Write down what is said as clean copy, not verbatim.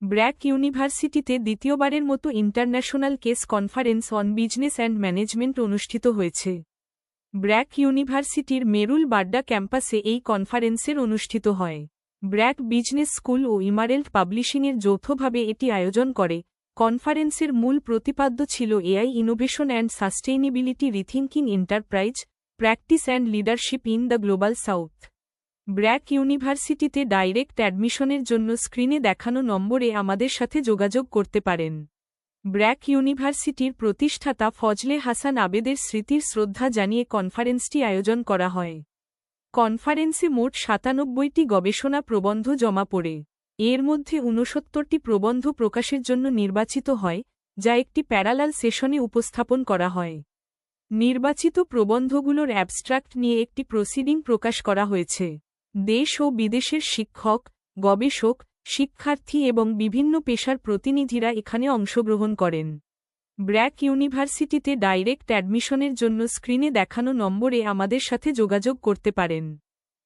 ব্র্যাক ইউনিভার্সিটিতে দ্বিতীয়বারের মতো international case conference on business and management অনুষ্ঠিত হয়েছে। ব্র্যাক ইউনিভার্সিটির মেরুল বাড্ডা ক্যাম্পাসে এই কনফারেন্সের অনুষ্ঠিত হয়। ব্র্যাক বিজনেস স্কুল ও ইমারেল্ট পাবলিশিংয়ের যৌথভাবে এটি আয়োজন করে। কনফারেন্সের মূল প্রতিপাদ্য ছিল AI innovation and sustainability rethinking enterprise practice and leadership in the global south. BRAC ইউনিভার্সিটিতে ডাইরেক্ট অ্যাডমিশনের জন্য স্ক্রিনে দেখানো নম্বরে আমাদের সাথে যোগাযোগ করতে পারেন। ব্র্যাক ইউনিভার্সিটির প্রতিষ্ঠাতা ফজলে হাসান আবেদের স্মৃতির শ্রদ্ধা জানিয়ে কনফারেন্সটি আয়োজন করা হয়। কনফারেন্সে মোট ৯৭টি গবেষণা প্রবন্ধ জমা পড়ে। এর মধ্যে ৬৯টি প্রবন্ধ প্রকাশের জন্য নির্বাচিত হয়, যা একটি প্যারালাল সেশনে উপস্থাপন করা হয়। নির্বাচিত প্রবন্ধগুলোর অ্যাবস্ট্রাক্ট নিয়ে একটি প্রসিডিং প্রকাশ করা হয়েছে। দেশ ও বিদেশের শিক্ষক, গবেষক, শিক্ষার্থী এবং বিভিন্ন পেশার প্রতিনিধিরা এখানে অংশগ্রহণ করেন। ব্র্যাক ইউনিভার্সিটিতে ডাইরেক্ট অ্যাডমিশনের জন্য স্ক্রিনে দেখানো নম্বরে আমাদের সাথে যোগাযোগ করতে পারেন।